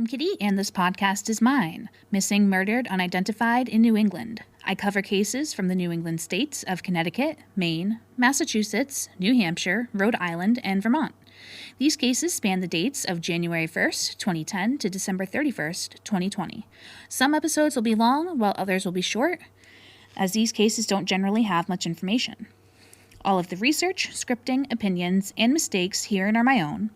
I'm Kitty, and this podcast is mine. Missing, Murdered, Unidentified in New England. I cover cases from the New England states of Connecticut, Maine, Massachusetts, New Hampshire, Rhode Island, and Vermont. These cases span the dates of January 1st, 2010 to December 31st, 2020. Some episodes will be long, while others will be short, as these cases don't generally have much information. All of the research, scripting, opinions, and mistakes herein are my own,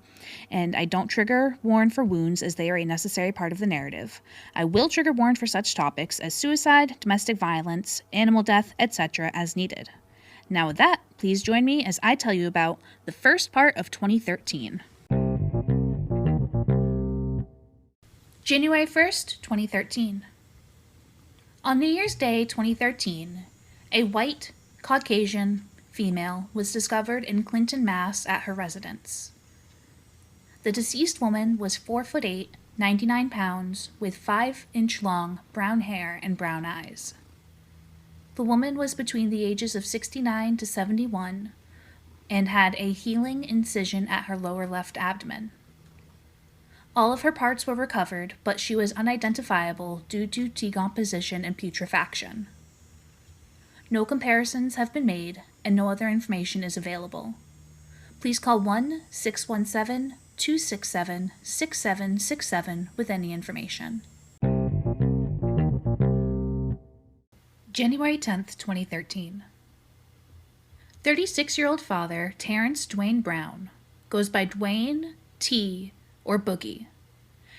and I don't trigger warn for wounds as they are a necessary part of the narrative. I will trigger warn for such topics as suicide, domestic violence, animal death, etc. as needed. Now with that, please join me as I tell you about the first part of 2013. January 1st, 2013. On New Year's Day 2013, a white, Caucasian female was discovered in Clinton, Mass. At her residence. The deceased woman was 4'8", 99 pounds, with 5-inch long brown hair and brown eyes. The woman was between the ages of 69 to 71 and had a healing incision at her lower left abdomen. All of her parts were recovered, but she was unidentifiable due to decomposition and putrefaction. No comparisons have been made, and no other information is available. Please call 1-617-267-6767 with any information. January 10th, 2013. 36-year-old father Terrence Dwayne Brown goes by Dwayne, T, or Boogie.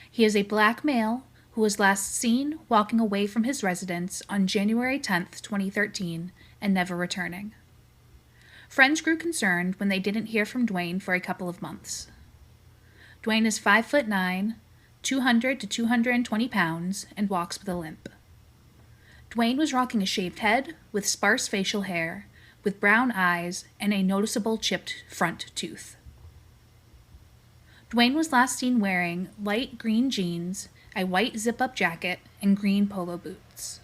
He is a black male who was last seen walking away from his residence on January 10th, 2013, and never returning. Friends grew concerned when they didn't hear from Dwayne for a couple of months. Dwayne is 5'9", 200 to 220 pounds, and walks with a limp. Dwayne was rocking a shaved head with sparse facial hair, with brown eyes and a noticeable chipped front tooth. Dwayne was last seen wearing light green jeans, a white zip-up jacket, and green polo boots.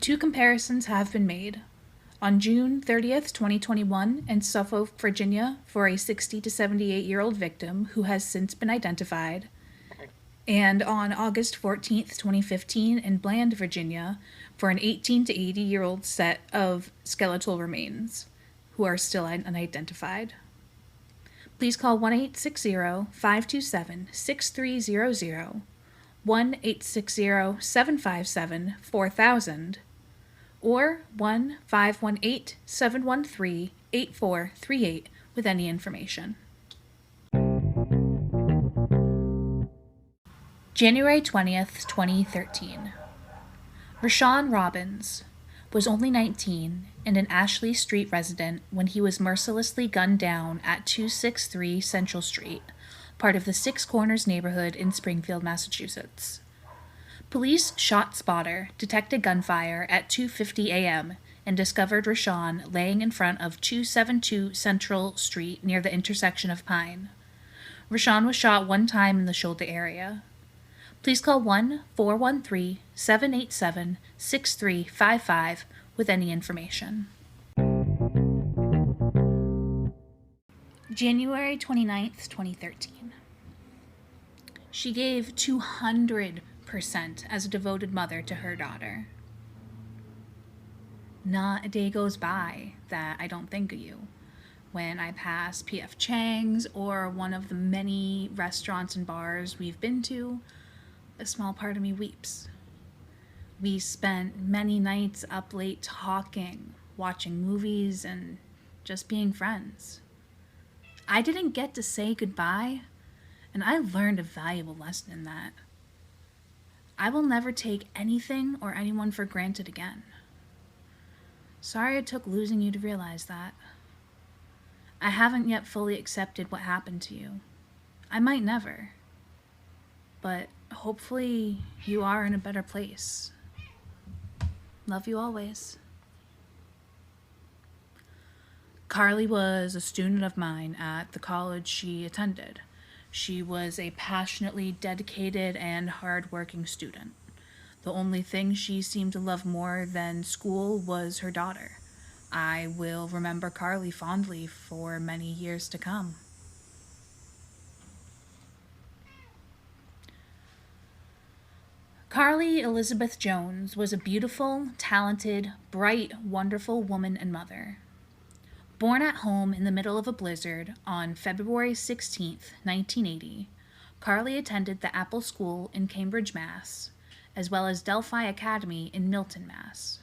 Two comparisons have been made. On June 30th, 2021, in Suffolk, Virginia, for a 60 to 78-year-old victim who has since been identified, and on August 14th, 2015, in Bland, Virginia, for an 18 to 80-year-old set of skeletal remains who are still unidentified. Please call 1-860-527-6300, 1-860-757-4000, or 1-518-713-8438 with any information. January 20th, 2013. Rashawn Robbins was only 19 and an Ashley Street resident when he was mercilessly gunned down at 263 Central Street, part of the Six Corners neighborhood in Springfield, Massachusetts. Police shot spotter detected gunfire at 2:50 a.m. and discovered Rashawn laying in front of 272 Central Street near the intersection of Pine. Rashawn was shot one time in the shoulder area. Please call 1-413-787-6355 with any information. January 29th, 2013. She gave 200% as a devoted mother to her daughter. Not a day goes by that I don't think of you. When I pass P.F. Chang's or one of the many restaurants and bars we've been to, a small part of me weeps. We spent many nights up late talking, watching movies, and just being friends. I didn't get to say goodbye, and I learned a valuable lesson in that. I will never take anything or anyone for granted again. Sorry it took losing you to realize that. I haven't yet fully accepted what happened to you. I might never. But hopefully you are in a better place. Love you always. Carly was a student of mine at the college she attended. She was a passionately dedicated and hard-working student. The only thing she seemed to love more than school was her daughter. I will remember Carly fondly for many years to come. Carly Elizabeth Jones was a beautiful, talented, bright, wonderful woman and mother. Born at home in the middle of a blizzard on February 16th, 1980, Carly attended the Apple School in Cambridge, Mass., as well as Delphi Academy in Milton, Mass.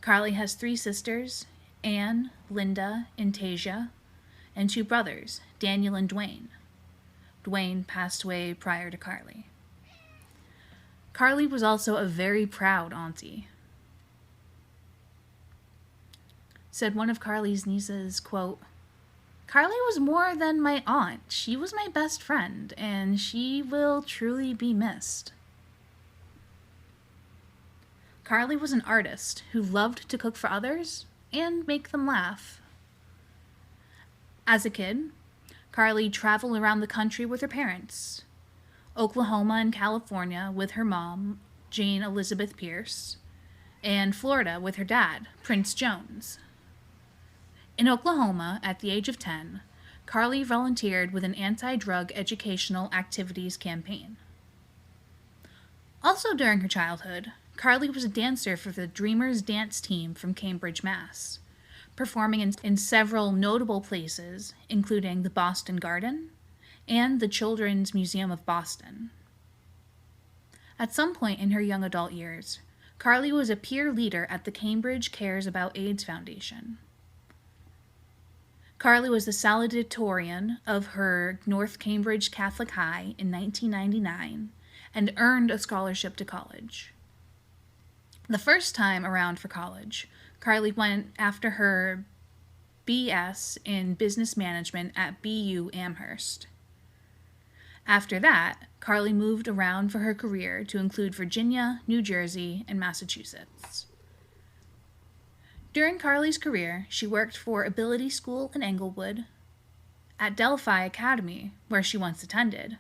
Carly has 3 sisters, Anne, Linda, and Tasia, and 2 brothers, Daniel and Dwayne. Dwayne passed away prior to Carly. Carly was also a very proud auntie. Said one of Carly's nieces, quote, "Carly was more than my aunt. She was my best friend, and she will truly be missed." Carly was an artist who loved to cook for others and make them laugh. As a kid, Carly traveled around the country with her parents, Oklahoma and California with her mom, Jane Elizabeth Pierce, and Florida with her dad, Prince Jones. In Oklahoma, at the age of 10, Carly volunteered with an anti-drug educational activities campaign. Also during her childhood, Carly was a dancer for the Dreamers dance team from Cambridge, Mass., performing in several notable places, including the Boston Garden and the Children's Museum of Boston. At some point in her young adult years, Carly was a peer leader at the Cambridge Cares About AIDS Foundation. Carly was the salutatorian of her North Cambridge Catholic High in 1999 and earned a scholarship to college. The first time around for college, Carly went after her BS in business management at BU Amherst. After that, Carly moved around for her career to include Virginia, New Jersey, and Massachusetts. During Carly's career, she worked for Ability School in Englewood, at Delphi Academy, where she once attended,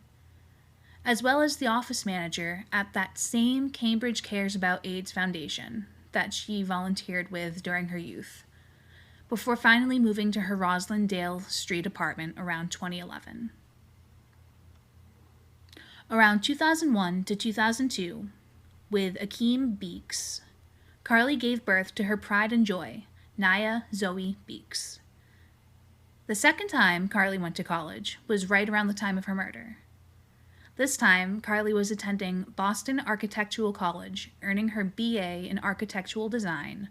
as well as the office manager at that same Cambridge Cares About AIDS Foundation that she volunteered with during her youth, before finally moving to her Roslyn Dale Street apartment around 2011. Around 2001 to 2002, with Akeem Beeks, Carly gave birth to her pride and joy, Naya Zoe Beeks. The second time Carly went to college was right around the time of her murder. This time, Carly was attending Boston Architectural College, earning her BA in Architectural Design,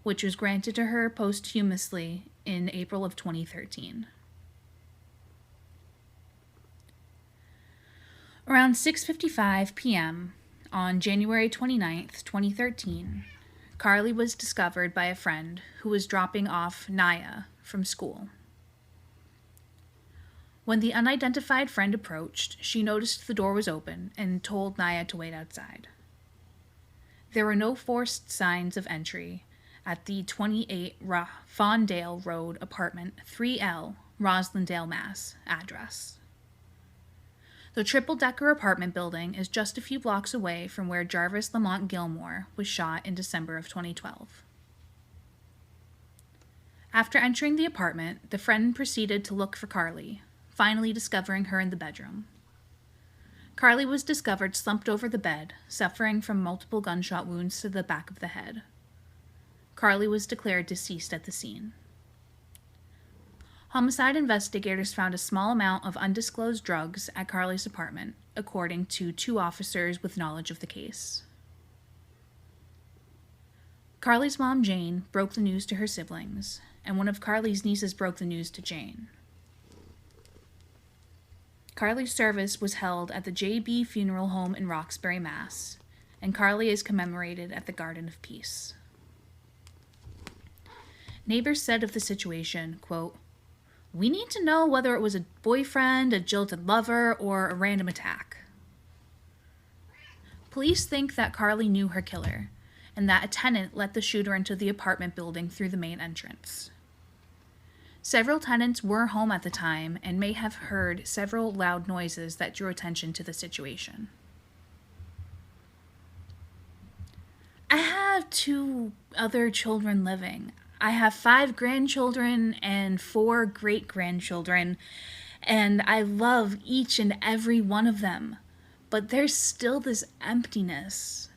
which was granted to her posthumously in April of 2013. Around 6:55 p.m. on January 29, 2013, Carly was discovered by a friend who was dropping off Naya from school. When the unidentified friend approached, she noticed the door was open and told Naya to wait outside. There were no forced signs of entry at the 28 Fondale Road apartment 3L, Roslindale, Mass. Address. The triple-decker apartment building is just a few blocks away from where Jarvis Lamont Gilmore was shot in December of 2012. After entering the apartment, the friend proceeded to look for Carly, finally discovering her in the bedroom. Carly was discovered slumped over the bed, suffering from multiple gunshot wounds to the back of the head. Carly was declared deceased at the scene. Homicide investigators found a small amount of undisclosed drugs at Carly's apartment, according to 2 officers with knowledge of the case. Carly's mom, Jane, broke the news to her siblings, and one of Carly's nieces broke the news to Jane. Carly's service was held at the J.B. Funeral Home in Roxbury, Mass., and Carly is commemorated at the Garden of Peace. Neighbors said of the situation, quote, "We need to know whether it was a boyfriend, a jilted lover, or a random attack." Police think that Carly knew her killer, and that a tenant let the shooter into the apartment building through the main entrance. Several tenants were home at the time and may have heard several loud noises that drew attention to the situation. I have 2 other children living. I have 5 grandchildren and 4 great-grandchildren, and I love each and every one of them. but there's still this emptiness.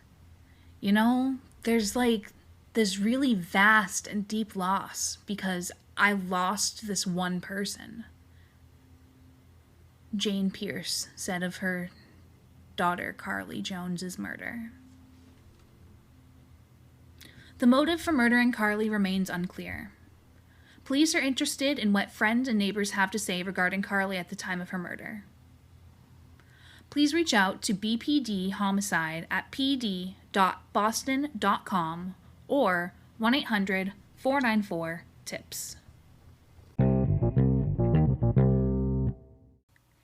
You know, there's like this really vast and deep loss because I lost this one person. Jane Pierce said of her daughter Carly Jones's murder. The motive for murdering Carly remains unclear. Police are interested in what friends and neighbors have to say regarding Carly at the time of her murder. Please reach out to BPD Homicide at pd.boston.com or 1-800-494-TIPS.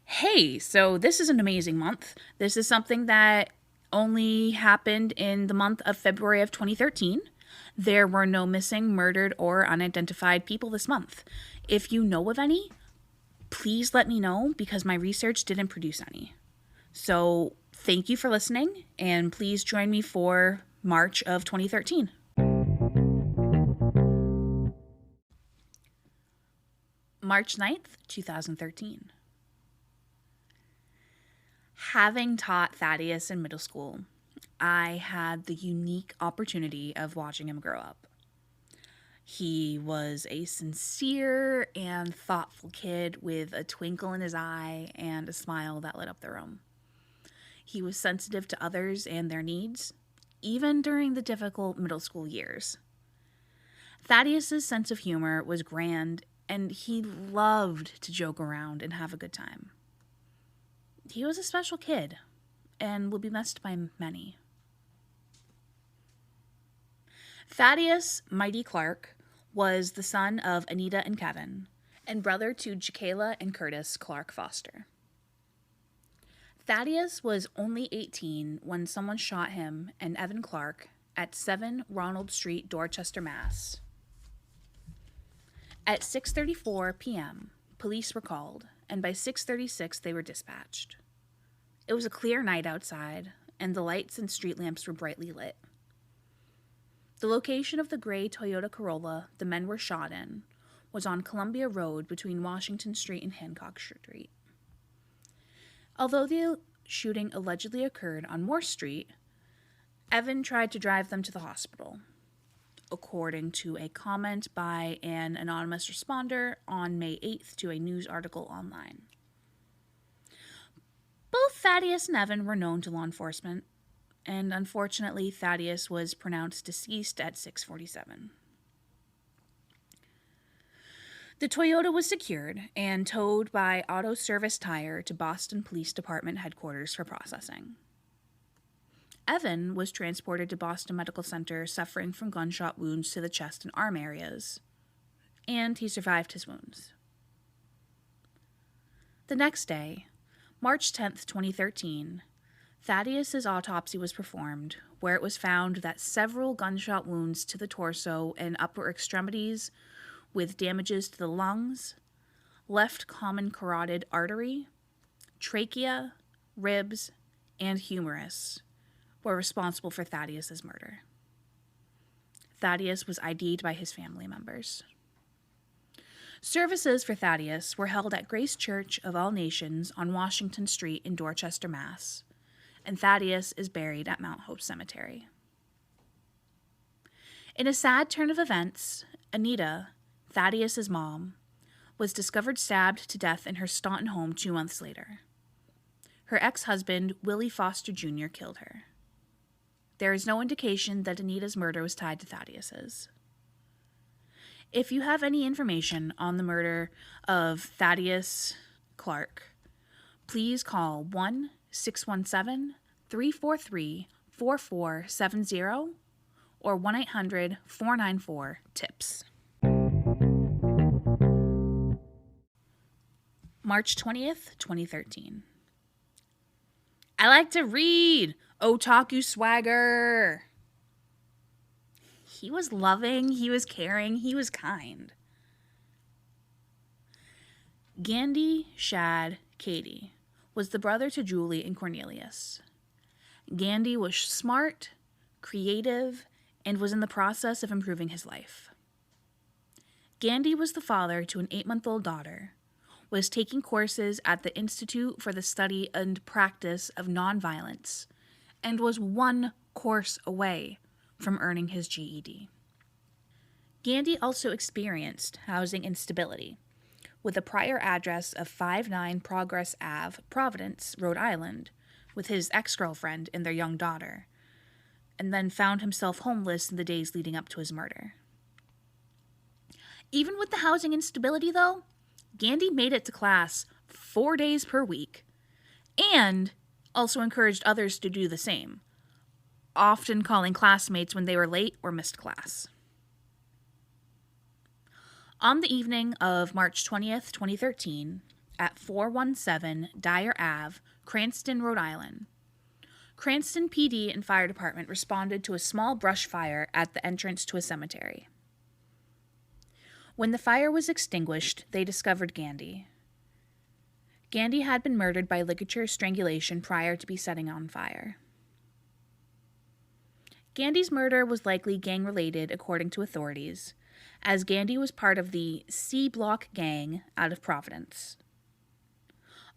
Hey, so this is an amazing month. This is something that only happened in the month of February of 2013. There were no missing, murdered, or unidentified people this month. If you know of any, please let me know because my research didn't produce any. So thank you for listening, and please join me for March of 2013. March 9th, 2013. Having taught Thaddeus in middle school, I had the unique opportunity of watching him grow up. He was a sincere and thoughtful kid with a twinkle in his eye and a smile that lit up the room. He was sensitive to others and their needs, even during the difficult middle school years. Thaddeus's sense of humor was grand, and he loved to joke around and have a good time. He was a special kid and will be missed by many. Thaddeus Mighty Clark was the son of Anita and Kevin and brother to Jacayla and Curtis Clark Foster. Thaddeus was only 18 when someone shot him and Evan Clark at 7 Ronald Street, Dorchester, Mass. At 6:34 p.m., police were called, and by 6:36 they were dispatched. It was a clear night outside, and the lights and street lamps were brightly lit. The location of the gray Toyota Corolla the men were shot in was on Columbia Road between Washington Street and Hancock Street. Although the shooting allegedly occurred on Morse Street, Evan tried to drive them to the hospital, according to a comment by an anonymous responder on May 8th to a news article online. Both Thaddeus and Evan were known to law enforcement, and unfortunately, Thaddeus was pronounced deceased at 6:47. The Toyota was secured and towed by Auto Service Tire to Boston Police Department headquarters for processing. Evan was transported to Boston Medical Center suffering from gunshot wounds to the chest and arm areas, and he survived his wounds. The next day, March 10th, 2013, Thaddeus's autopsy was performed, where it was found that several gunshot wounds to the torso and upper extremities with damages to the lungs, left common carotid artery, trachea, ribs, and humerus were responsible for Thaddeus's murder. Thaddeus was ID'd by his family members. Services for Thaddeus were held at Grace Church of All Nations on Washington Street in Dorchester, Mass., and Thaddeus is buried at Mount Hope Cemetery. In a sad turn of events, Anita, Thaddeus's mom, was discovered stabbed to death in her Staunton home 2 months later. Her ex-husband, Willie Foster Jr., killed her. There is no indication that Anita's murder was tied to Thaddeus's. If you have any information on the murder of Thaddeus Clark, please call 1-617-343-4470 or 1-800-494-TIPS. March 20th, 2013. I like to read. Otaku swagger. He was loving, he was caring, he was kind. Gandhi Shad Katie was the brother to Julie and Cornelius. Gandhi was smart, creative, and was in the process of improving his life. Gandhi was the father to an 8-month-old daughter, was taking courses at the Institute for the Study and Practice of Nonviolence and was one course away from earning his GED. Gandy also experienced housing instability, with a prior address of 59 Progress Ave, Providence, Rhode Island, with his ex-girlfriend and their young daughter, and then found himself homeless in the days leading up to his murder. Even with the housing instability, though, Gandy made it to class 4 days per week, and also encouraged others to do the same, often calling classmates when they were late or missed class. On the evening of March 20th, 2013, at 417 Dyer Ave, Cranston, Rhode Island, Cranston PD and Fire Department responded to a small brush fire at the entrance to a cemetery. When the fire was extinguished, they discovered Gandy. Gandy had been murdered by ligature strangulation prior to be setting on fire. Gandy's murder was likely gang-related, according to authorities, as Gandy was part of the C Block gang out of Providence.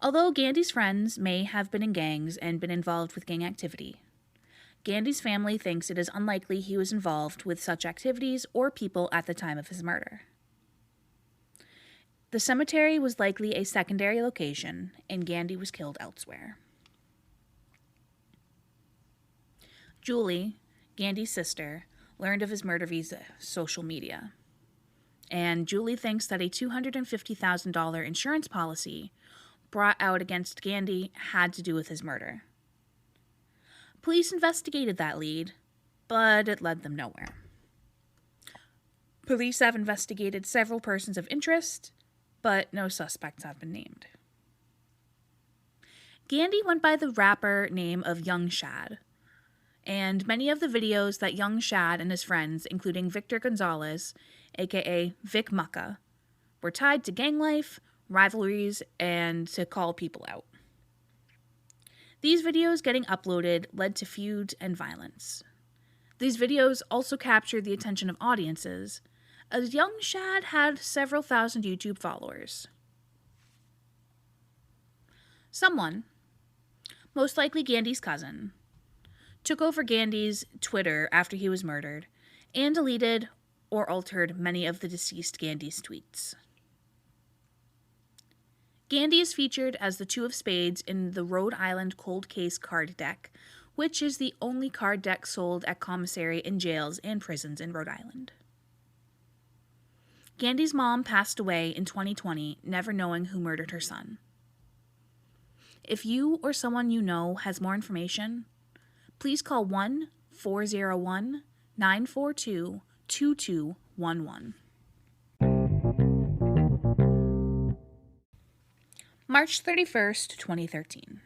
Although Gandy's friends may have been in gangs and been involved with gang activity, Gandy's family thinks it is unlikely he was involved with such activities or people at the time of his murder. The cemetery was likely a secondary location, and Gandy was killed elsewhere. Julie, Gandy's sister, learned of his murder via social media, and Julie thinks that a $250,000 insurance policy brought out against Gandy had to do with his murder. Police investigated that lead, but it led them nowhere. Police have investigated several persons of interest, but no suspects have been named. Gandy went by the rapper name of Young Shad, and many of the videos that Young Shad and his friends, including Victor Gonzalez, aka Vic Mucka, were tied to gang life, rivalries, and to call people out. These videos getting uploaded led to feuds and violence. These videos also captured the attention of audiences, as Young Shad had several thousand YouTube followers. Someone, most likely Gandy's cousin, took over Gandy's Twitter after he was murdered and deleted or altered many of the deceased Gandy's tweets. Gandy is featured as the Two of Spades in the Rhode Island Cold Case card deck, which is the only card deck sold at commissary in jails and prisons in Rhode Island. Gandy's mom passed away in 2020, never knowing who murdered her son. If you or someone you know has more information, please call 1-401-942-2211. March 31st, 2013.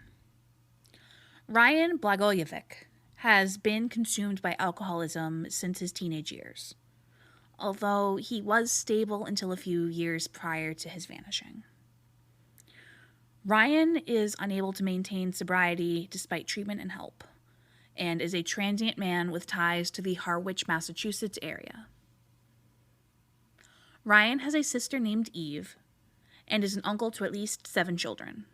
Ryan Blagojevich has been consumed by alcoholism since his teenage years, although he was stable until a few years prior to his vanishing. Ryan is unable to maintain sobriety despite treatment and help, and is a transient man with ties to the Harwich, Massachusetts area. Ryan has a sister named Eve, and is an uncle to at least 7 children.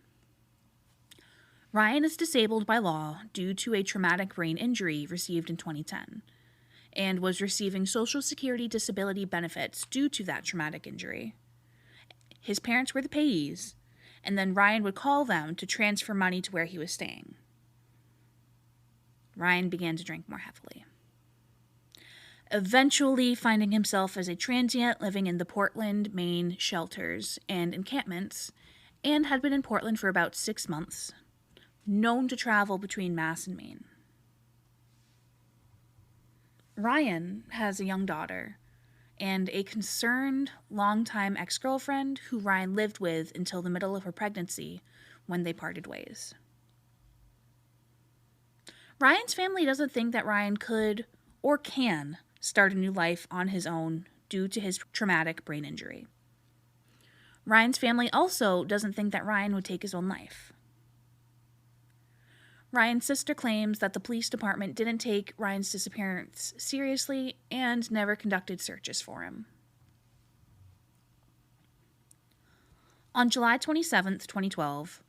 Ryan is disabled by law due to a traumatic brain injury received in 2010, and was receiving Social Security disability benefits due to that traumatic injury. His parents were the payees, and then Ryan would call them to transfer money to where he was staying. Ryan began to drink more heavily, eventually finding himself as a transient living in the Portland, Maine shelters and encampments, and had been in Portland for about 6 months, known to travel between Mass and Maine. Ryan has a young daughter and a concerned, longtime ex-girlfriend who Ryan lived with until the middle of her pregnancy, when they parted ways. Ryan's family doesn't think that Ryan could or can start a new life on his own due to his traumatic brain injury. Ryan's family also doesn't think that Ryan would take his own life. Ryan's sister claims that the police department didn't take Ryan's disappearance seriously and never conducted searches for him. On July 27th, 2012,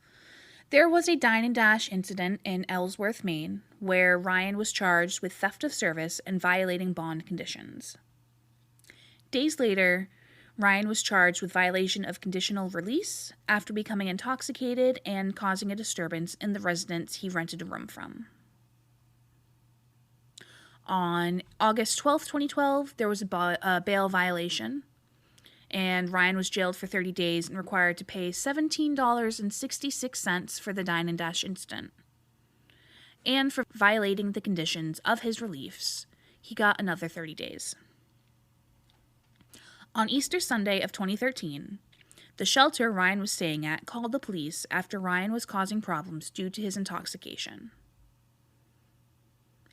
there was a dine and dash incident in Ellsworth, Maine, where Ryan was charged with theft of service and violating bond conditions. Days later, Ryan was charged with violation of conditional release after becoming intoxicated and causing a disturbance in the residence he rented a room from. On August 12, 2012, there was a bail violation, and Ryan was jailed for 30 days and required to pay $17.66 for the dine and dash incident. And for violating the conditions of his release, he got another 30 days. On Easter Sunday of 2013, the shelter Ryan was staying at called the police after Ryan was causing problems due to his intoxication.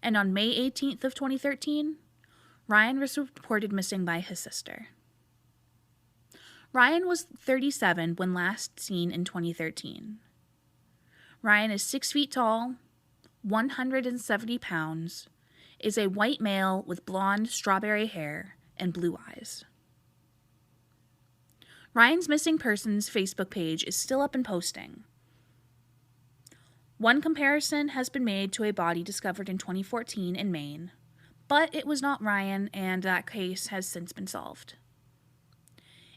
And on May 18th of 2013, Ryan was reported missing by his sister. Ryan was 37 when last seen in 2013. Ryan is 6 feet tall, 170 pounds, is a white male with blonde strawberry hair and blue eyes. Ryan's missing persons Facebook page is still up and posting. One comparison has been made to a body discovered in 2014 in Maine, but it was not Ryan, and that case has since been solved.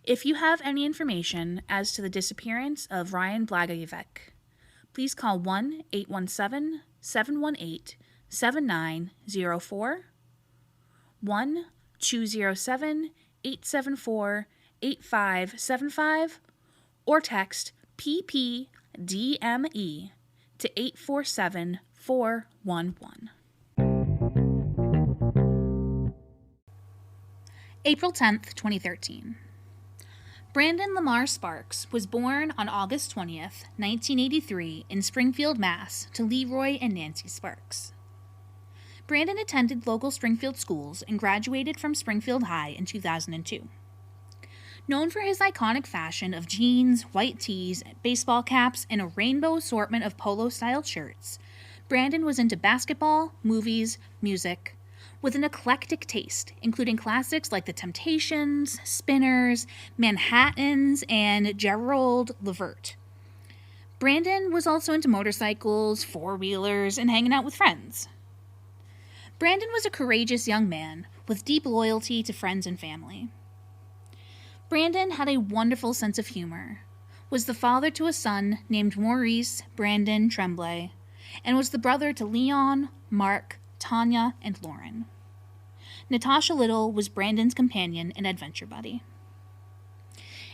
If you have any information as to the disappearance of Ryan Blagojevich, please call 1-817-718-7904, 1-207-874-8575, or text PPDME to 847-411. April 10th, 2013. Brandon Lamar Sparks was born on August 20th, 1983 in Springfield, Mass. To Leroy and Nancy Sparks. Brandon attended local Springfield schools and graduated from Springfield High in 2002. Known for his iconic fashion of jeans, white tees, baseball caps, and a rainbow assortment of polo-styled shirts, Brandon was into basketball, movies, music, with an eclectic taste, including classics like The Temptations, Spinners, Manhattans, and Gerald Levert. Brandon was also into motorcycles, four-wheelers, and hanging out with friends. Brandon was a courageous young man with deep loyalty to friends and family. Brandon had a wonderful sense of humor, was the father to a son named Maurice Brandon Tremblay, and was the brother to Leon, Mark, Tanya, and Lauren. Natasha Little was Brandon's companion and adventure buddy.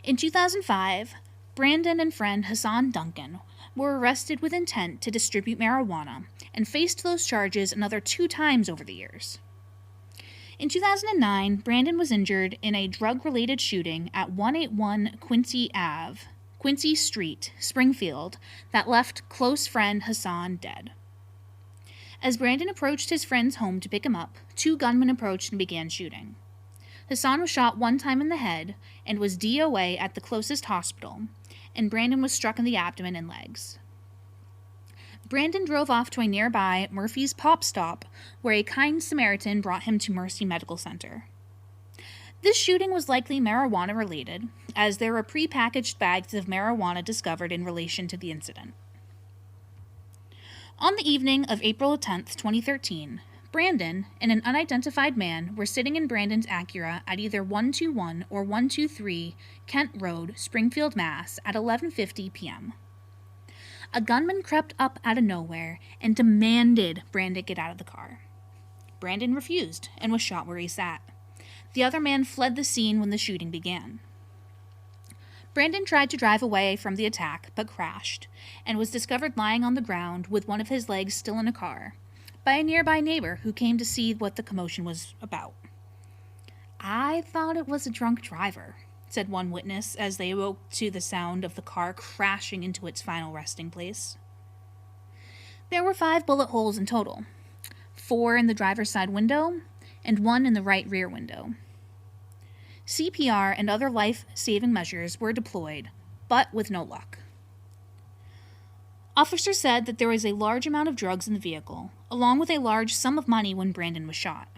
In 2005, Brandon and friend Hassan Duncan were arrested with intent to distribute marijuana and faced those charges another 2 times over the years. In 2009, Brandon was injured in a drug-related shooting at 181 Quincy Street, Springfield, that left close friend Hassan dead. As Brandon approached his friend's home to pick him up, 2 gunmen approached and began shooting. Hassan was shot 1 time in the head and was DOA at the closest hospital, and Brandon was struck in the abdomen and legs. Brandon drove off to a nearby Murphy's Pop Stop, where a kind Samaritan brought him to Mercy Medical Center. This shooting was likely marijuana-related, as there were pre-packaged bags of marijuana discovered in relation to the incident. On the evening of April 10th, 2013, Brandon and an unidentified man were sitting in Brandon's Acura at either 121 or 123 Kent Road, Springfield, Mass. At 11:50 p.m. A gunman crept up out of nowhere and demanded Brandon get out of the car. Brandon refused and was shot where he sat. The other man fled the scene when the shooting began. Brandon tried to drive away from the attack, but crashed, and was discovered lying on the ground with one of his legs still in a car, by a nearby neighbor who came to see what the commotion was about. "I thought it was a drunk driver," said one witness as they awoke to the sound of the car crashing into its final resting place. There were 5 bullet holes in total, 4 in the driver's side window and 1 in the right rear window. CPR and other life-saving measures were deployed, but with no luck. Officers said that there was a large amount of drugs in the vehicle, along with a large sum of money when Brandon was shot.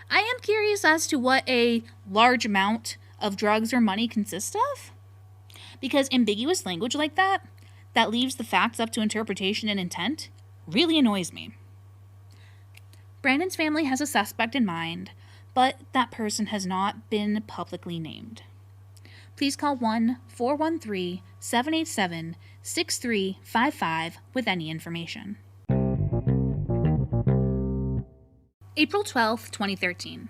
I am curious as to what a large amount of drugs or money consists of. Because ambiguous language like that leaves the facts up to interpretation and intent, really annoys me. Brandon's family has a suspect in mind, but that person has not been publicly named. Please call 1-413-787-6355 with any information. April 12, 2013.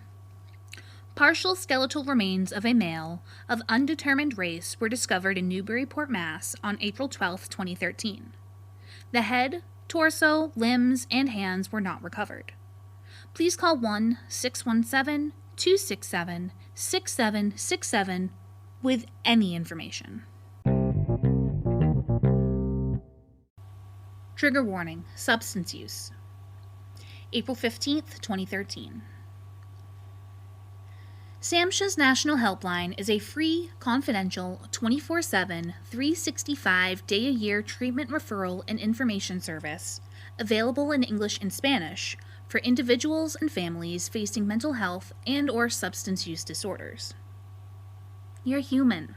Partial skeletal remains of a male of undetermined race were discovered in Newburyport, Mass. On April 12, 2013. The head, torso, limbs, and hands were not recovered. Please call 1-617-267-6767 with any information. Trigger warning: substance use. April 15th, 2013. SAMHSA's National Helpline is a free, confidential, 24/7, 365-day-a-year treatment referral and information service available in English and Spanish for individuals and families facing mental health and/or substance use disorders. You're human,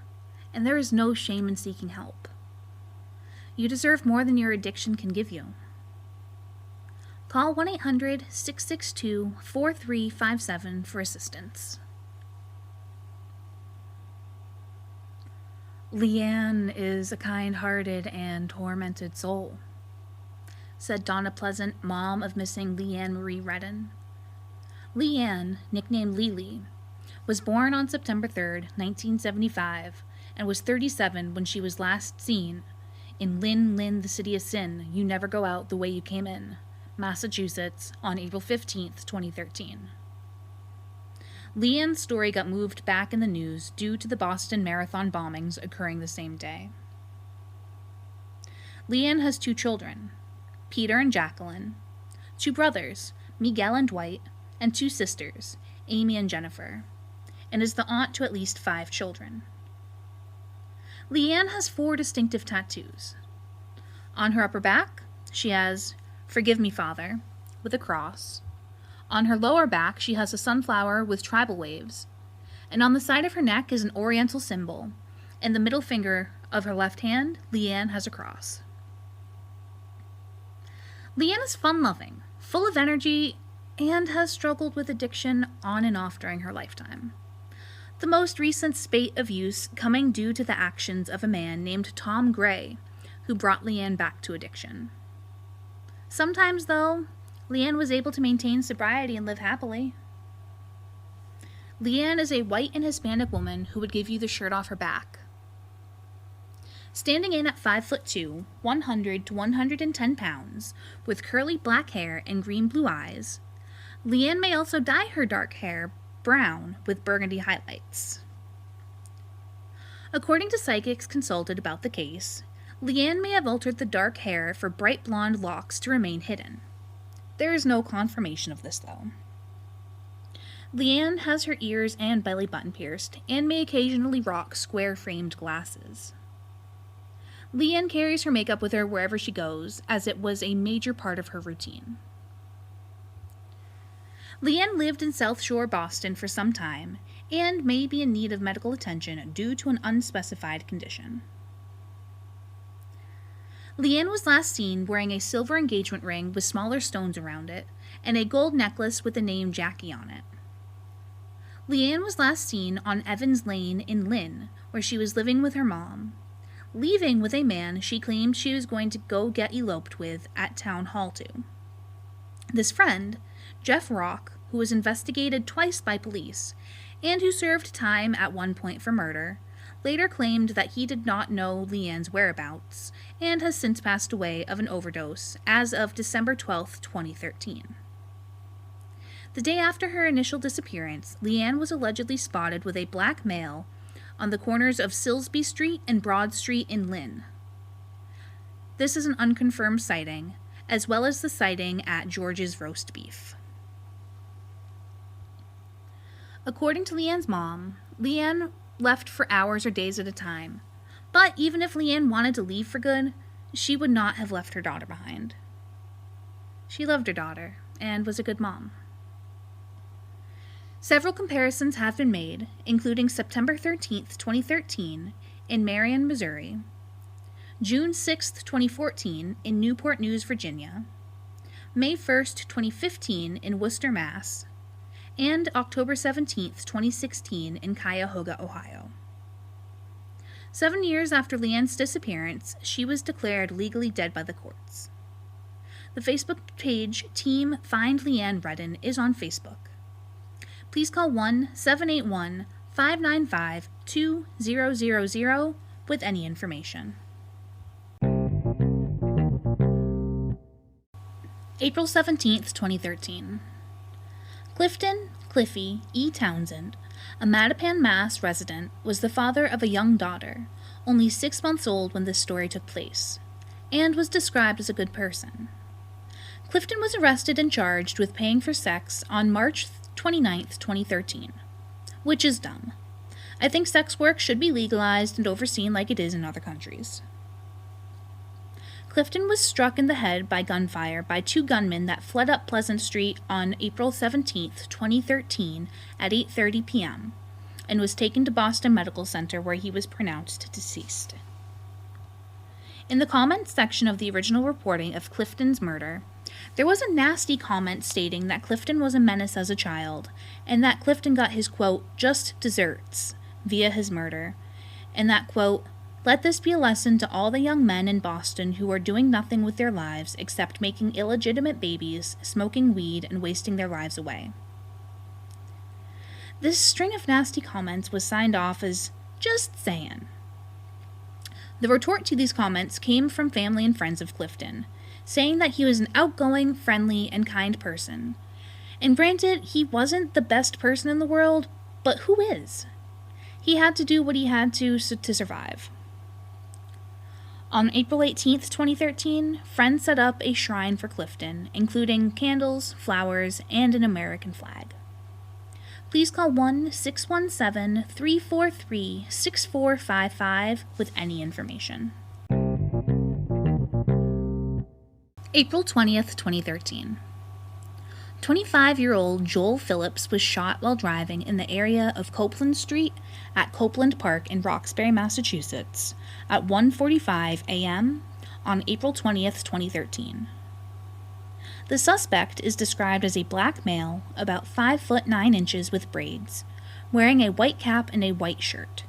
and there is no shame in seeking help. You deserve more than your addiction can give you. Call 1-800-662-4357 for assistance. Leanne is a kind-hearted and tormented soul, said Donna Pleasant, mom of missing Leanne Marie Redden. Leanne, nicknamed Lily, was born on September 3, 1975, and was 37 when she was last seen in Lynn, the City of Sin, You Never Go Out the Way You Came In, Massachusetts, on April 15, 2013. Leanne's story got moved back in the news due to the Boston Marathon bombings occurring the same day. Leanne has 2 children, Peter and Jacqueline, 2 brothers, Miguel and Dwight, and 2 sisters, Amy and Jennifer, and is the aunt to at least 5 children. Leanne has 4 distinctive tattoos. On her upper back, she has "Forgive me, Father," with a cross. On her lower back, she has a sunflower with tribal waves, and on the side of her neck is an oriental symbol, and the middle finger of her left hand, Leanne has a cross. Leanne is fun-loving, full of energy, and has struggled with addiction on and off during her lifetime. The most recent spate of use coming due to the actions of a man named Tom Gray, who brought Leanne back to addiction. Sometimes, though, Leanne was able to maintain sobriety and live happily. Leanne is a white and Hispanic woman who would give you the shirt off her back. Standing in at 5'2", 100 to 110 pounds, with curly black hair and green-blue eyes, Leanne may also dye her dark hair brown with burgundy highlights. According to psychics consulted about the case, Leanne may have altered the dark hair for bright blonde locks to remain hidden. There is no confirmation of this, though. Leanne has her ears and belly button pierced and may occasionally rock square-framed glasses. Leanne carries her makeup with her wherever she goes, as it was a major part of her routine. Leanne lived in South Shore, Boston for some time and may be in need of medical attention due to an unspecified condition. Leanne was last seen wearing a silver engagement ring with smaller stones around it and a gold necklace with the name Jackie on it. Leanne was last seen on Evans Lane in Lynn, where she was living with her mom, leaving with a man she claimed she was going to go get eloped with at Town Hall 2. This friend, Jeff Rock, who was investigated twice by police and who served time at one point for murder, later claimed that he did not know Leanne's whereabouts and has since passed away of an overdose as of December 12, 2013. The day after her initial disappearance, Leanne was allegedly spotted with a black male on the corners of Silsby Street and Broad Street in Lynn. This is an unconfirmed sighting, as well as the sighting at George's Roast Beef. According to Leanne's mom, Leanne left for hours or days at a time, but even if Leanne wanted to leave for good, she would not have left her daughter behind. She loved her daughter and was a good mom. Several comparisons have been made, including September 13, 2013, in Marion, Missouri, June 6, 2014, in Newport News, Virginia, May 1, 2015, in Worcester, Mass., and October 17, 2016, in Cuyahoga, Ohio. 7 years after Leanne's disappearance, she was declared legally dead by the courts. The Facebook page Team Find Leanne Redden is on Facebook. Please call 1-781-595-2000 with any information. April 17, 2013. Cliffy E. Townsend, a Mattapan, Mass. Resident, was the father of a young daughter, only 6 months old when this story took place, and was described as a good person. Clifton was arrested and charged with paying for sex on March 29, 2013, which is dumb. I think sex work should be legalized and overseen like it is in other countries. Clifton was struck in the head by gunfire by 2 gunmen that fled up Pleasant Street on April 17, 2013 at 8:30 p.m. and was taken to Boston Medical Center where he was pronounced deceased. In the comments section of the original reporting of Clifton's murder, there was a nasty comment stating that Clifton was a menace as a child, and that Clifton got his, quote, just desserts via his murder, and that, quote, let this be a lesson to all the young men in Boston who are doing nothing with their lives except making illegitimate babies, smoking weed, and wasting their lives away. This string of nasty comments was signed off as just saying. The retort to these comments came from family and friends of Clifton, saying that he was an outgoing, friendly, and kind person. And granted, he wasn't the best person in the world, but who is? He had to do what he had to survive. On April 18, 2013, friends set up a shrine for Clifton, including candles, flowers, and an American flag. Please call 1-617-343-6455 with any information. April 20th, 2013. 25-year-old Joel Phillips was shot while driving in the area of Copeland Street at Copeland Park in Roxbury, Massachusetts at 1:45 a.m. on April 20th, 2013. The suspect is described as a black male, about 5 foot 9 inches with braids, wearing a white cap and a white shirt.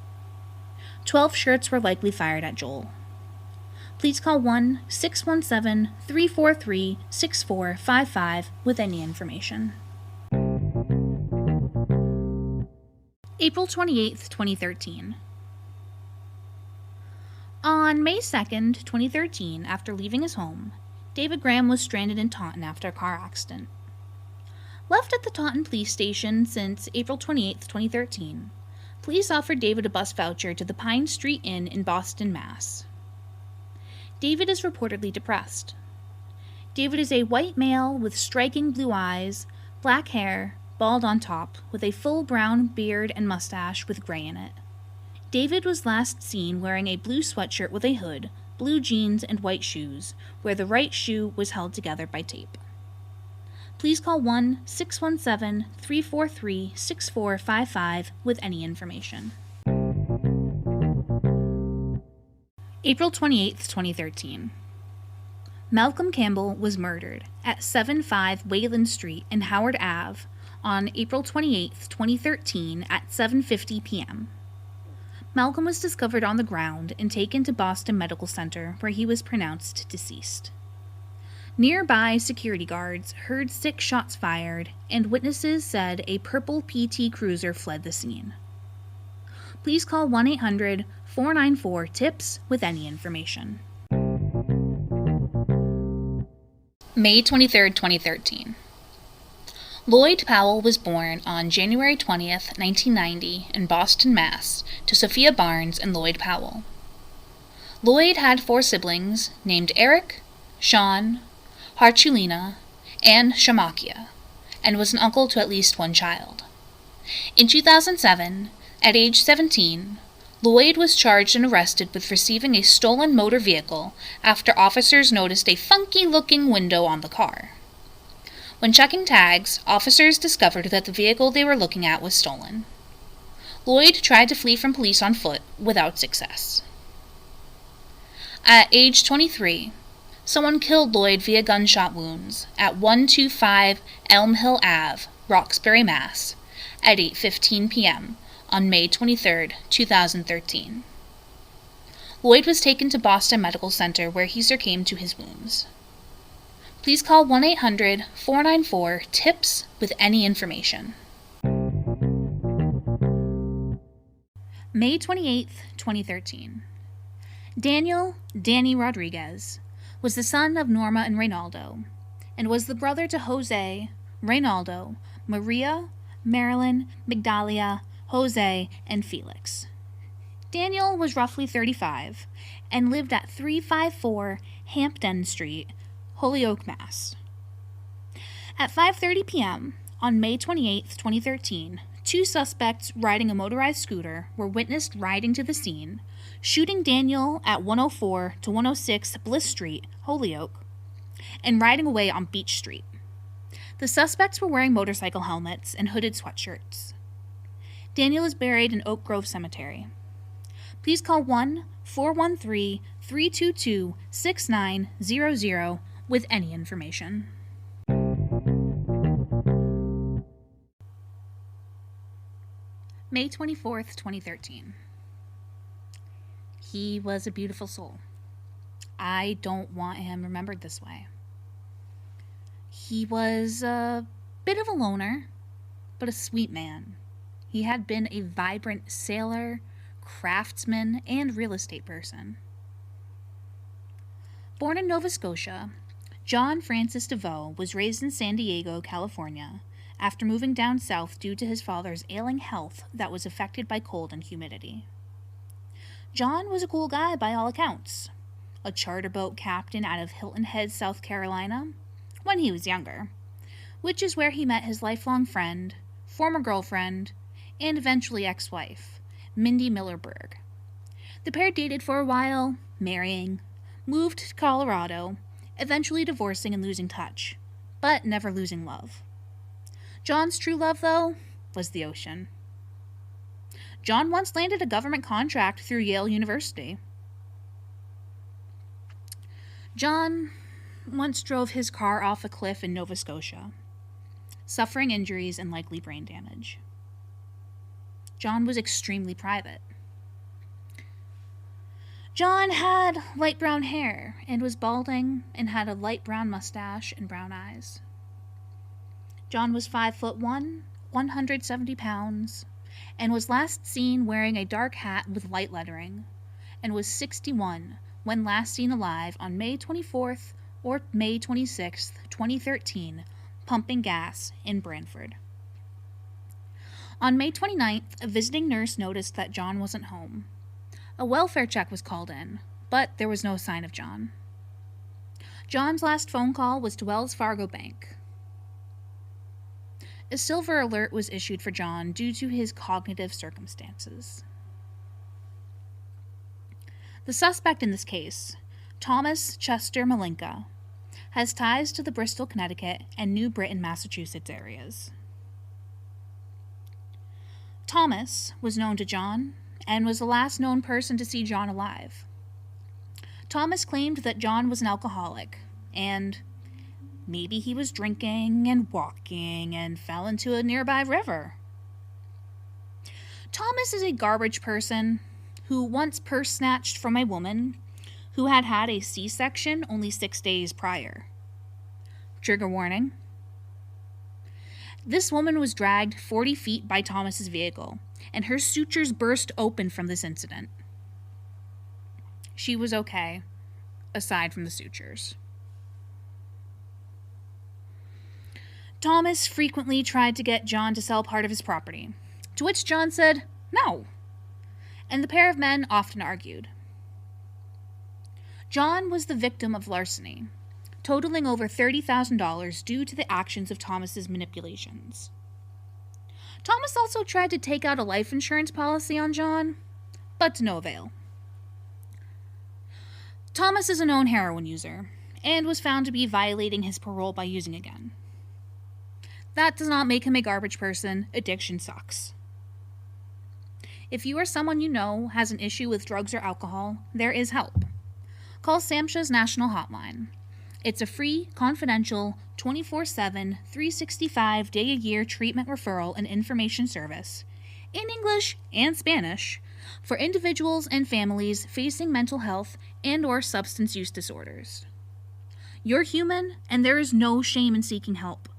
12 shots were likely fired at Joel. Please call 1-617-343-6455 with any information. April 28, 2013. On May 2nd, 2013, after leaving his home, David Graham was stranded in Taunton after a car accident. Left at the Taunton police station since April 28, 2013, police offered David a bus voucher to the Pine Street Inn in Boston, Mass. David is reportedly depressed. David is a white male with striking blue eyes, black hair, bald on top, with a full brown beard and mustache with gray in it. David was last seen wearing a blue sweatshirt with a hood, blue jeans, and white shoes, where the right shoe was held together by tape. Please call 1-617-343-6455 with any information. April 28, 2013. Malcolm Campbell was murdered at 75 Wayland Street and Howard Ave on April 28, 2013 at 7:50 p.m. Malcolm was discovered on the ground and taken to Boston Medical Center, where he was pronounced deceased. Nearby security guards heard 6 shots fired, and witnesses said a purple PT Cruiser fled the scene. Please call 1-800-494-TIPS with any information. May 23, 2013. Lloyd Powell was born on January 20th, 1990 in Boston, Mass. to Sophia Barnes and Lloyd Powell. Lloyd had 4 siblings named Eric, Sean, Harchulina, and Shamakia, and was an uncle to at least 1 child. In 2007, at age 17, Lloyd was charged and arrested with receiving a stolen motor vehicle after officers noticed a funky-looking window on the car. When checking tags, officers discovered that the vehicle they were looking at was stolen. Lloyd tried to flee from police on foot without success. At age 23, someone killed Lloyd via gunshot wounds at 125 Elm Hill Ave, Roxbury, Mass, at 8:15 p.m. on May 23, 2013. Lloyd was taken to Boston Medical Center where he succumbed to his wounds. Please call 1-800-494-TIPS with any information. May 28, 2013. Daniel Danny Rodriguez was the son of Norma and Reynaldo, and was the brother to Jose, Reynaldo, Maria, Marilyn, Migdalia, Jose, and Felix. Daniel was roughly 35 and lived at 354 Hampden Street, Holyoke, Mass. At 5:30 p.m. on May 28, 2013, two suspects riding a motorized scooter were witnessed riding to the scene, shooting Daniel at 104 to 106 Bliss Street, Holyoke, and riding away on Beach Street. The suspects were wearing motorcycle helmets and hooded sweatshirts. Daniel is buried in Oak Grove Cemetery. Please call 1-413-322-6900 with any information. May 24th, 2013. He was a beautiful soul. I don't want him remembered this way. He was a bit of a loner, but a sweet man. He had been a vibrant sailor, craftsman, and real estate person. Born in Nova Scotia, John Francis DeVoe was raised in San Diego, California, after moving down south due to his father's ailing health that was affected by cold and humidity. John was a cool guy by all accounts. A charter boat captain out of Hilton Head, South Carolina, when he was younger, which is where he met his lifelong friend, former girlfriend, and eventually ex-wife, Mindy Miller-Berg. The pair dated for a while, marrying, moved to Colorado, eventually divorcing and losing touch, but never losing love. John's true love, though, was the ocean. John once landed a government contract through Yale University. John once drove his car off a cliff in Nova Scotia, suffering injuries and likely brain damage. John was extremely private. John had light brown hair and was balding and had a light brown mustache and brown eyes. John was 5'1", 170 pounds, and was last seen wearing a dark hat with light lettering, and was 61 when last seen alive on May 24th or May 26th, 2013, pumping gas in Brantford. On May 29th, a visiting nurse noticed that John wasn't home. A welfare check was called in, but there was no sign of John. John's last phone call was to Wells Fargo Bank. A silver alert was issued for John due to his cognitive circumstances. The suspect in this case, Thomas Chester Malinka, has ties to the Bristol, Connecticut, and New Britain, Massachusetts areas. Thomas was known to John and was the last known person to see John alive. Thomas claimed that John was an alcoholic, and maybe he was drinking and walking and fell into a nearby river. Thomas is a garbage person who once purse snatched from a woman who had had a C-section only 6 days prior. Trigger warning. This woman was dragged 40 feet by Thomas's vehicle, and her sutures burst open from this incident. She was okay, aside from the sutures. Thomas frequently tried to get John to sell part of his property, to which John said no, and the pair of men often argued. John was the victim of larceny, totaling over $30,000 due to the actions of Thomas's manipulations. Thomas also tried to take out a life insurance policy on John, but to no avail. Thomas is a known heroin user, and was found to be violating his parole by using again. That does not make him a garbage person. Addiction sucks. If you or someone you know has an issue with drugs or alcohol, there is help. Call SAMHSA's National Hotline. It's a free, confidential, 24/7, 365-day-a-year treatment referral and information service, in English and Spanish, for individuals and families facing mental health and/or substance use disorders. You're human, and there is no shame in seeking help.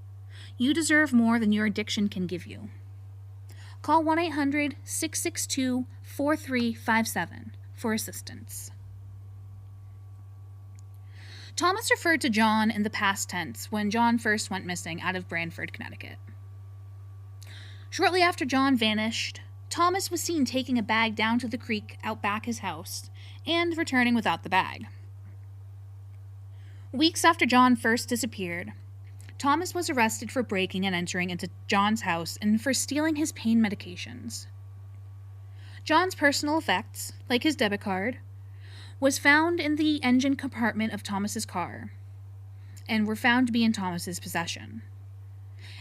You deserve more than your addiction can give you. Call 1-800-662-4357 for assistance. Thomas referred to John in the past tense when John first went missing out of Branford, Connecticut. Shortly after John vanished, Thomas was seen taking a bag down to the creek out back his house and returning without the bag. Weeks after John first disappeared, Thomas was arrested for breaking and entering into John's house and for stealing his pain medications. John's personal effects, like his debit card, was found in the engine compartment of Thomas's car and were found to be in Thomas's possession.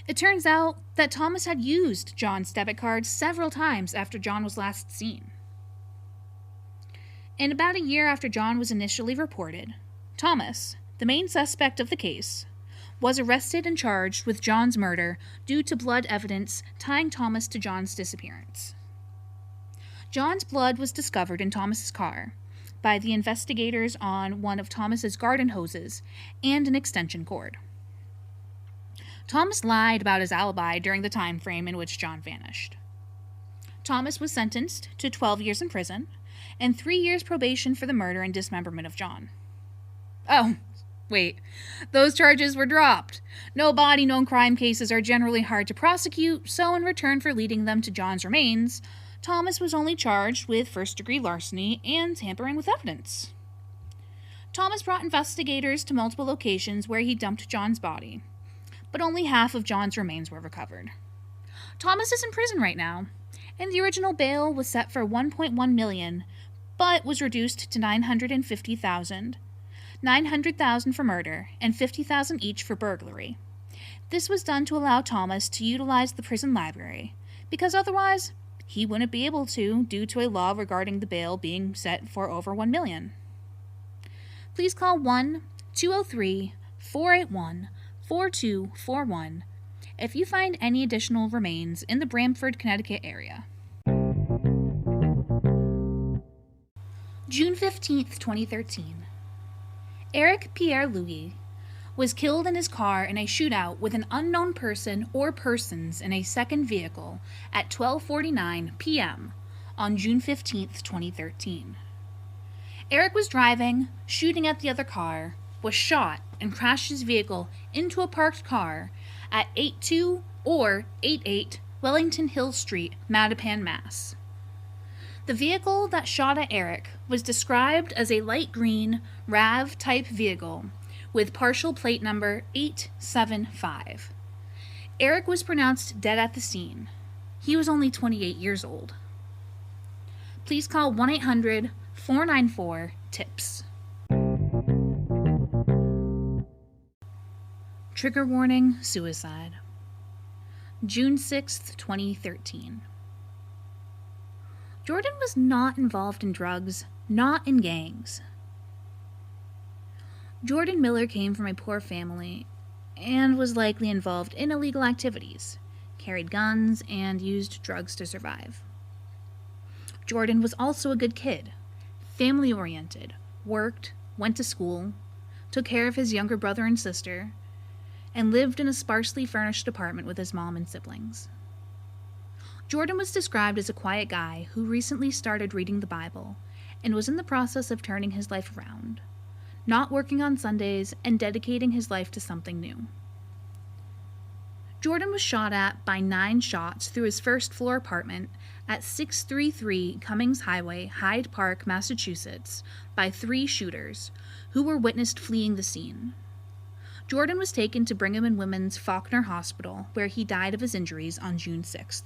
It turns out that Thomas had used John's debit card several times after John was last seen. And about a year after John was initially reported, Thomas, the main suspect of the case, was arrested and charged with John's murder due to blood evidence tying Thomas to John's disappearance. John's blood was discovered in Thomas's car by the investigators on one of Thomas's garden hoses and an extension cord. Thomas lied about his alibi during the time frame in which John vanished. Thomas was sentenced to 12 years in prison and 3 years probation for the murder and dismemberment of John. Oh, wait, those charges were dropped. No body, known crime cases are generally hard to prosecute, so in return for leading them to John's remains, Thomas was only charged with first-degree larceny and tampering with evidence. Thomas brought investigators to multiple locations where he dumped John's body, but only half of John's remains were recovered. Thomas is in prison right now, and the original bail was set for $1.1 million, but was reduced to $950,000, $900,000 for murder, and $50,000 each for burglary. This was done to allow Thomas to utilize the prison library, because otherwise he wouldn't be able to due to a law regarding the bail being set for over $1 million. Please call 1-203-481-4241 if you find any additional remains in the Branford, Connecticut area. June 15th, 2013. Eric Pierre Louis was killed in his car in a shootout with an unknown person or persons in a second vehicle at 12:49 p.m. on June 15th, 2013. Eric was driving, shooting at the other car, was shot, and crashed his vehicle into a parked car at 82 or 88 Wellington Hill Street, Mattapan, Mass. The vehicle that shot at Eric was described as a light green RAV-type vehicle with partial plate number 875. Eric was pronounced dead at the scene. He was only 28 years old. Please call 1-800-494-TIPS. Trigger warning, suicide. June 6th, 2013. Jordan was not involved in drugs, not in gangs. Jordan Miller came from a poor family and was likely involved in illegal activities, carried guns, and used drugs to survive. Jordan was also a good kid, family-oriented, worked, went to school, took care of his younger brother and sister, and lived in a sparsely furnished apartment with his mom and siblings. Jordan was described as a quiet guy who recently started reading the Bible and was in the process of turning his life around, not working on Sundays and dedicating his life to something new. Jordan was shot at by 9 shots through his first-floor apartment at 633 Cummings Highway, Hyde Park, Massachusetts, by 3 shooters, who were witnessed fleeing the scene. Jordan was taken to Brigham and Women's Faulkner Hospital, where he died of his injuries on June 6th.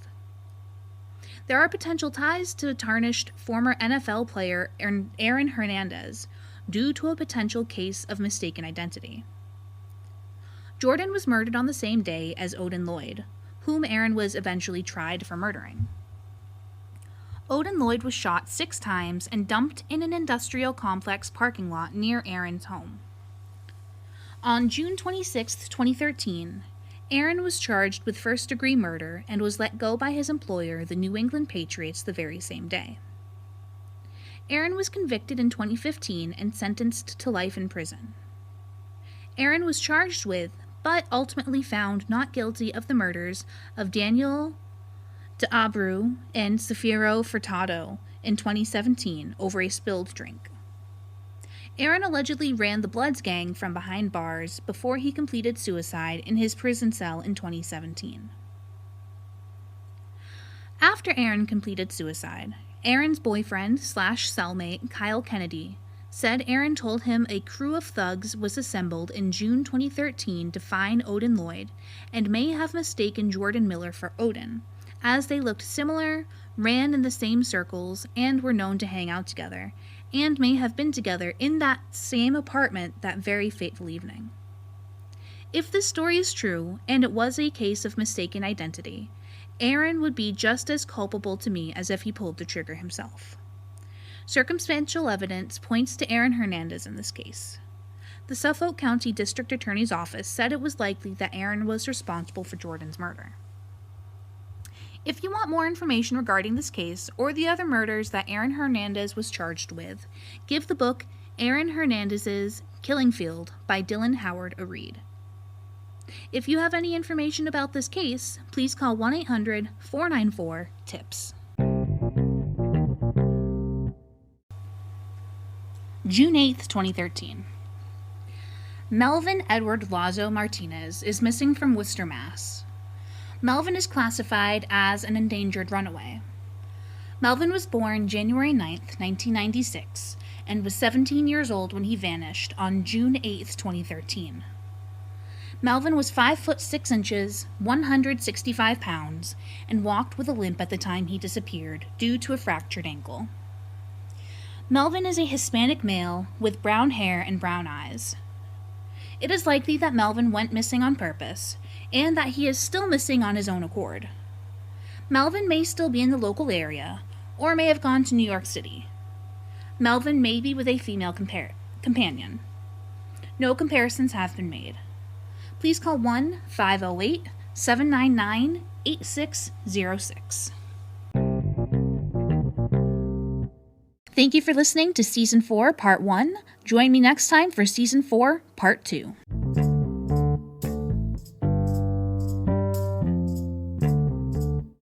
There are potential ties to tarnished former NFL player Aaron Hernandez due to a potential case of mistaken identity. Jordan was murdered on the same day as Odin Lloyd, whom Aaron was eventually tried for murdering. Odin Lloyd was shot 6 times and dumped in an industrial complex parking lot near Aaron's home. On June 26, 2013, Aaron was charged with first-degree murder and was let go by his employer, the New England Patriots, the very same day. Aaron was convicted in 2015 and sentenced to life in prison. Aaron was charged with, but ultimately found not guilty of the murders of Daniel D'Abreu and Safiro Furtado in 2017 over a spilled drink. Aaron allegedly ran the Bloods gang from behind bars before he completed suicide in his prison cell in 2017. After Aaron completed suicide, Aaron's boyfriend/cellmate Kyle Kennedy said Aaron told him a crew of thugs was assembled in June 2013 to find Odin Lloyd and may have mistaken Jordan Miller for Odin, as they looked similar, ran in the same circles, and were known to hang out together, and may have been together in that same apartment that very fateful evening. If this story is true, and it was a case of mistaken identity, Aaron would be just as culpable to me as if he pulled the trigger himself. Circumstantial evidence points to Aaron Hernandez in this case. The Suffolk County District Attorney's Office said it was likely that Aaron was responsible for Jordan's murder. If you want more information regarding this case or the other murders that Aaron Hernandez was charged with, give the book Aaron Hernandez's Killing Field by Dylan Howard a read. If you have any information about this case, please call 1-800-494-TIPS. June 8th, 2013. Melvin Edward Lazo Martinez is missing from Worcester, Mass. Melvin is classified as an endangered runaway. Melvin was born January 9th, 1996, and was 17 years old when he vanished on June 8th, 2013. Melvin was 5 foot 6 inches, 165 pounds, and walked with a limp at the time he disappeared due to a fractured ankle. Melvin is a Hispanic male with brown hair and brown eyes. It is likely that Melvin went missing on purpose, and that he is still missing on his own accord. Melvin may still be in the local area, or may have gone to New York City. Melvin may be with a female companion. No comparisons have been made. Please call 1-508-799-8606. Thank you for listening to Season 4, Part 1. Join me next time for Season 4, Part 2.